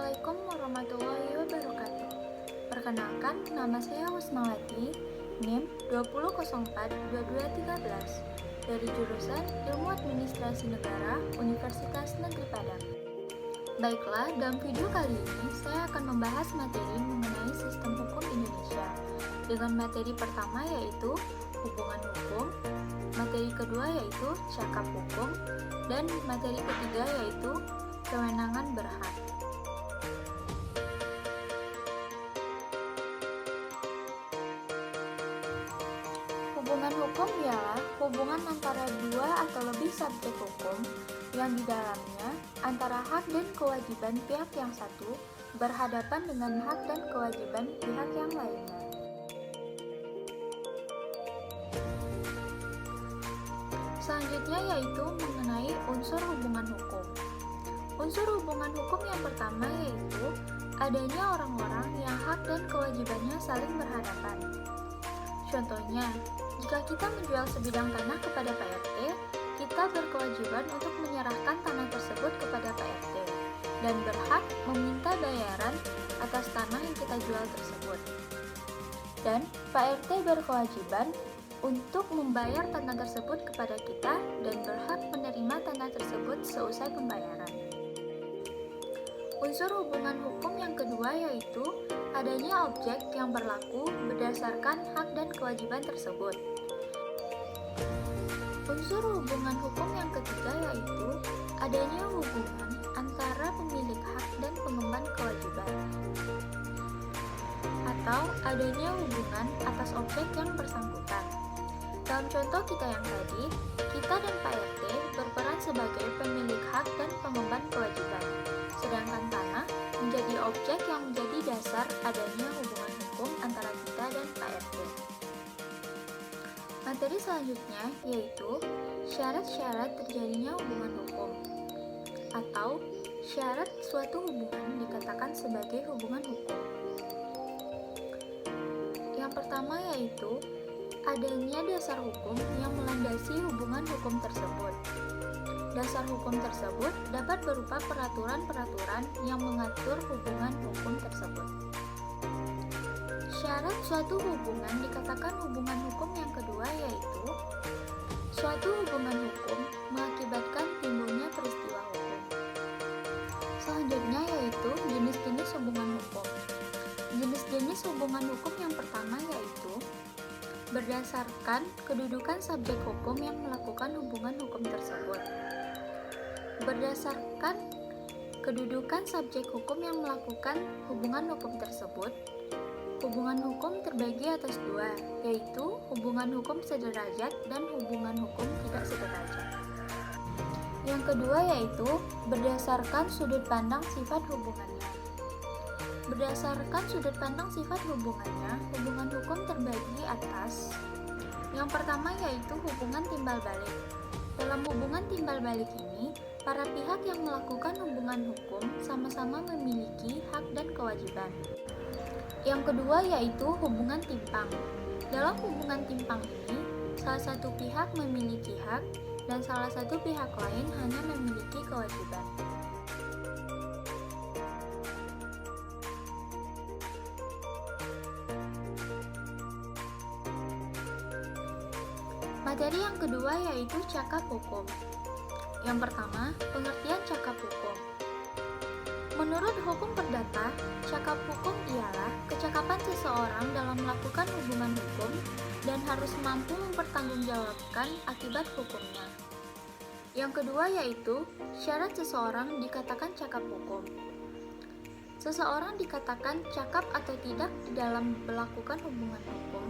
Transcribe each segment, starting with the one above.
Assalamualaikum warahmatullahi wabarakatuh. Perkenalkan, nama saya Husmawati, NIM 20042213 dari jurusan Ilmu Administrasi Negara Universitas Negeri Padang. Baiklah, dalam video kali ini saya akan membahas materi mengenai sistem hukum Indonesia dengan materi pertama yaitu hubungan hukum, materi kedua yaitu cakap hukum, dan materi ketiga yaitu kewenangan berhak. Hubungan hukum ialah hubungan antara dua atau lebih subjek hukum yang di dalamnya antara hak dan kewajiban pihak yang satu berhadapan dengan hak dan kewajiban pihak yang lainnya. Selanjutnya yaitu mengenai unsur hubungan hukum. Unsur hubungan hukum yang pertama yaitu adanya orang-orang yang hak dan kewajibannya saling berhadapan. Contohnya, jika kita menjual sebidang tanah kepada Pak RT, kita berkewajiban untuk menyerahkan tanah tersebut kepada Pak RT dan berhak meminta bayaran atas tanah yang kita jual tersebut. Dan Pak RT berkewajiban untuk membayar tanah tersebut kepada kita dan berhak menerima tanah tersebut seusai pembayaran. Unsur hubungan hukum yang kedua yaitu adanya objek yang berlaku berdasarkan hak dan kewajiban tersebut. Unsur hubungan hukum yang ketiga yaitu adanya hubungan antara pemilik hak dan pengemban kewajiban, atau adanya hubungan atas objek yang bersangkutan. Dalam contoh kita yang tadi, kita dan Pak RT berperan sebagai pemilik hak dan pengemban kewajiban, sedangkan tanah menjadi objek yang menjadi dasar adanya hubungan hukum antara kita dan Pak RT. Materi selanjutnya yaitu syarat-syarat terjadinya hubungan hukum, atau syarat suatu hubungan dikatakan sebagai hubungan hukum. Yang pertama yaitu adanya dasar hukum yang melandasi hubungan hukum tersebut. Dasar hukum tersebut dapat berupa peraturan-peraturan yang mengatur hubungan hukum tersebut. Syarat suatu hubungan dikatakan hubungan hukum yang kedua yaitu suatu hubungan hukum mengakibatkan timbulnya peristiwa hukum. Selanjutnya yaitu jenis-jenis hubungan hukum. Jenis-jenis hubungan hukum yang pertama yaitu berdasarkan kedudukan subjek hukum yang melakukan hubungan hukum tersebut. Berdasarkan kedudukan subjek hukum yang melakukan hubungan hukum tersebut, hubungan hukum terbagi atas dua, yaitu hubungan hukum sederajat dan hubungan hukum tidak sederajat. Yang kedua yaitu berdasarkan sudut pandang sifat hubungannya. Berdasarkan sudut pandang sifat hubungannya, hubungan hukum terbagi atas yang pertama yaitu hubungan timbal balik. Dalam hubungan timbal balik ini, para pihak yang melakukan hubungan hukum sama-sama memiliki hak dan kewajiban. Yang kedua yaitu hubungan timpang. Dalam hubungan timpang ini, salah satu pihak memiliki hak dan salah satu pihak lain hanya memiliki kewajiban. Materi yang kedua yaitu cakap hukum. Yang pertama, pengertian cakap hukum. Menurut hukum perdata, cakap hukum ialah kecakapan seseorang dalam melakukan hubungan hukum dan harus mampu mempertanggungjawabkan akibat hukumnya. Yang kedua yaitu syarat seseorang dikatakan cakap hukum. Seseorang dikatakan cakap atau tidak di dalam melakukan hubungan hukum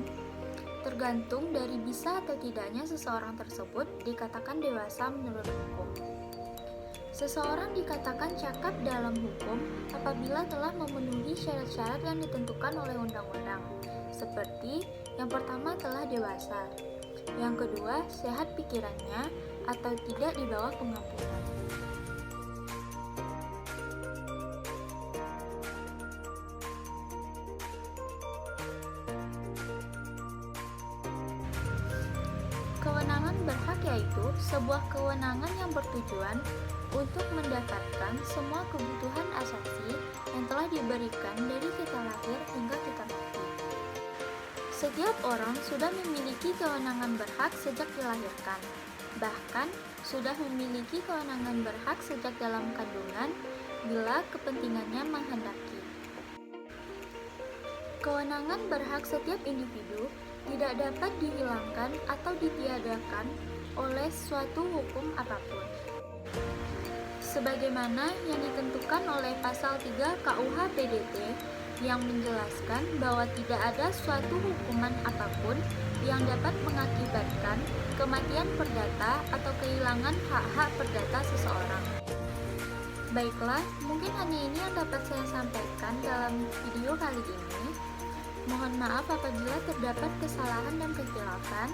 tergantung dari bisa atau tidaknya seseorang tersebut dikatakan dewasa menurut hukum. Seseorang dikatakan cakap dalam hukum apabila telah memenuhi syarat-syarat yang ditentukan oleh undang-undang, seperti yang pertama telah dewasa, yang kedua sehat pikirannya atau tidak di bawah pengampunan. Kewenangan berhak yaitu sebuah kewenangan yang bertujuan untuk mendapatkan semua kebutuhan asasi yang telah diberikan dari kita lahir hingga kita mati. Setiap orang sudah memiliki kewenangan berhak sejak dilahirkan, bahkan sudah memiliki kewenangan berhak sejak dalam kandungan bila kepentingannya menghendaki. Kewenangan berhak setiap individu tidak dapat dihilangkan atau ditiadakan oleh suatu hukum apapun. Sebagaimana yang ditentukan oleh pasal 3 KUH PDT yang menjelaskan bahwa tidak ada suatu hukuman apapun yang dapat mengakibatkan kematian perdata atau kehilangan hak-hak perdata seseorang. Baiklah, mungkin hanya ini yang dapat saya sampaikan dalam video kali ini. Mohon maaf apabila terdapat kesalahan dan kekhilafan.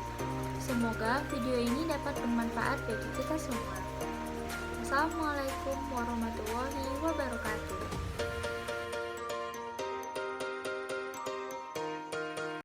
Semoga video ini dapat bermanfaat bagi kita semua. Assalamualaikum warahmatullahi wabarakatuh.